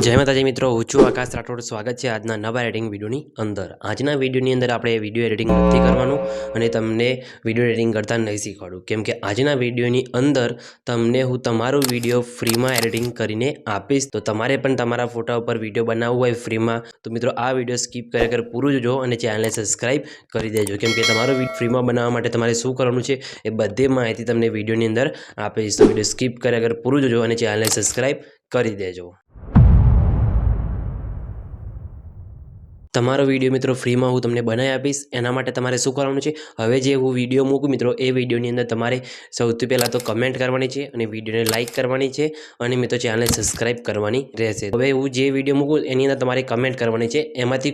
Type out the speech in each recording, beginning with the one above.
जय माताजी मित्रों, હું છું આકાશ રાઠોડ। સ્વાગત છે આજના નવા એડિટિંગ વિડીયોની અંદર। આજના વિડીયોની અંદર આપણે વિડીયો એડિટિંગ નથી કરવાનું અને તમને વિડીયો એડિટિંગ કરતા નહીં શીખવાડું, કેમ કે આજના વિડીયોની અંદર તમને હું તમારું વિડીયો ફ્રીમાં એડિટિંગ કરીને આપીશ। તો તમારે પણ તમારા ફોટા ઉપર વિડીયો બનાવવું હોય ફ્રીમાં તો મિત્રો આ વિડીયો સ્કીપ કર્યા વગર પૂરું જોજો અને ચેનલને સબસ્ક્રાઇબ કરી દેજો, કેમ કે તમારો વિડીયો ફ્રીમાં બનાવવા માટે તમારે શું કરવાનું છે એ બધી માહિતી તમને વિડીયોની અંદર આપીશ। તો વિડીયો સ્કીપ કર્યા વગર પૂરું જોજો અને ચેનલને સબસ્ક્રાઇબ કરી દેજો। તમારો વિડીયો મિત્રો ફ્રીમાં હું તમને બનાવી આપીશ। એના માટે તમારે શું કરવાનું છે, હવે જે હું વિડીયો મૂકું મિત્રો એ વિડીયોની અંદર તમારે સૌથી પહેલાં તો કમેન્ટ કરવાની છે અને વિડીયોને લાઇક કરવાની છે અને મિત્રો ચેનલને સબસ્ક્રાઇબ કરવાની રહેશે। હવે હું જે વિડીયો મૂકું એની અંદર તમારે કમેન્ટ કરવાની છે, એમાંથી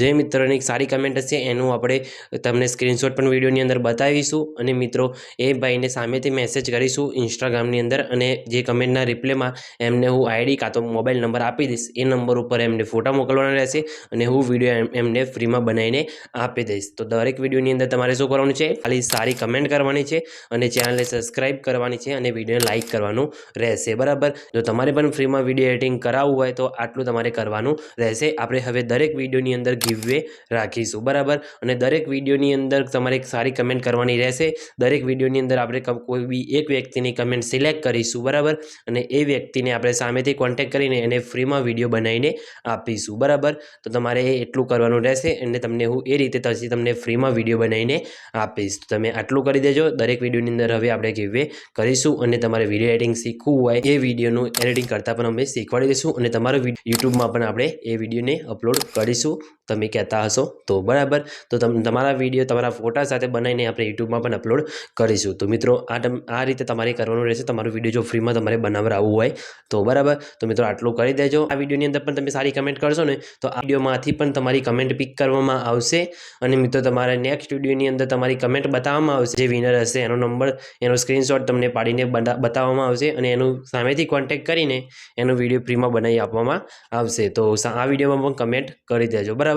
જે મિત્રોની સારી કમેન્ટ હશે એનું આપણે તમને સ્ક્રીનશોટ પણ વિડીયોની અંદર બતાવીશું અને મિત્રો એ ભાઈને સામેથી મેસેજ કરીશું ઇન્સ્ટાગ્રામની અંદર અને જે કમેન્ટના રિપ્લાયમાં એમને હું આઈડી કાં તો મોબાઈલ નંબર આપી દઈશ। એ નંબર ઉપર એમને ફોટા મોકલવાના રહેશે અને હું વિડીયો એમને ફ્રીમાં બનાવીને આપી દઈશ। તો દરેક વિડીયોની અંદર તમારે શું કરવાનું છે, ખાલી સારી કમેન્ટ કરવાની છે અને ચેનલને સબસ્ક્રાઇબ કરવાની છે અને વિડીયોને લાઇક કરવાનું રહેશે, બરાબર। જો તમારે પણ ફ્રીમાં વિડીયો એડિટિંગ કરાવવું હોય તો આટલું તમારે કરવાનું રહેશે। આપણે હવે દરેક વિડીયોની અંદર ગિવવે રાખીશું, બરાબર, અને દરેક વિડીયોની અંદર તમારે સારી કમેન્ટ કરવાની રહેશે। દરેક વિડીયોની અંદર આપણે કોઈ બી એક વ્યક્તિની કમેન્ટ સિલેક્ટ કરીશું, બરાબર, અને એ વ્યક્તિને આપણે સામેથી કોન્ટેક્ટ કરીને એને ફ્રીમાં વિડીયો બનાવીને આપીશું, બરાબર। તો તમારે એટલું કરવાનું રહેશે અને તમને હું એ રીતે પછી તમને ફ્રીમાં વિડીયો બનાવીને આપીશ। તો તમે આટલું કરી દેજો। દરેક વિડીયોની અંદર હવે આપણે ગિવવે કરીશું અને તમારે વિડીયો એડિટિંગ શીખવું હોય એ વિડીયોનું એડિટિંગ કરતાં પણ અમે શીખવાડી દઈશું અને તમારો યુટ્યુબમાં પણ આપણે એ વિડીયોને અપલોડ કરીશું તમે કહેતા હશો તો, બરાબર। તો તમારા વિડીયો તમારા ફોટા સાથે બનાવીને આપણે યુટ્યુબમાં પણ અપલોડ કરીશું। તો મિત્રો આ રીતે તમારે કરવાનું રહેશે તમારો વિડીયો જો ફ્રીમાં તમારે બનાવડાવવું હોય તો, બરાબર। તો મિત્રો આટલું કરી દેજો। આ વિડીયોની અંદર પણ તમે સારી કમેન્ટ કરશો ને તો આ વિડીયોમાંથી પણ તમારી કમેન્ટ પિક કરવામાં આવશે અને મિત્રો તમારા નેક્સ્ટ વિડીયોની અંદર તમારી કમેન્ટ બતાવવામાં આવશે। જે વિનર હશે એનો નંબર એનો સ્ક્રીનશોટ તમને પાડીને બતાવવામાં આવશે અને એનું સામેથી કોન્ટેક્ટ કરીને એનો વિડીયો ફ્રીમાં બનાવી આપવામાં આવશે। તો આ વિડીયોમાં પણ કમેન્ટ કરી દેજો, બરાબર।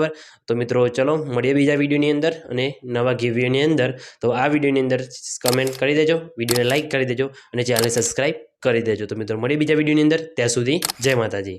તો મિત્રો ચલો મળીએ બીજા વિડીયોની અંદર અને નવા ગિવવેની અંદર। તો આ વિડીયોની અંદર કમેન્ટ કરી દેજો, વિડીયોને લાઇક કરી દેજો અને ચેનલને સબસ્ક્રાઇબ કરી દેજો। તો મિત્રો મળીએ બીજા વિડીયોની અંદર, ત્યાં સુધી જય માતાજી।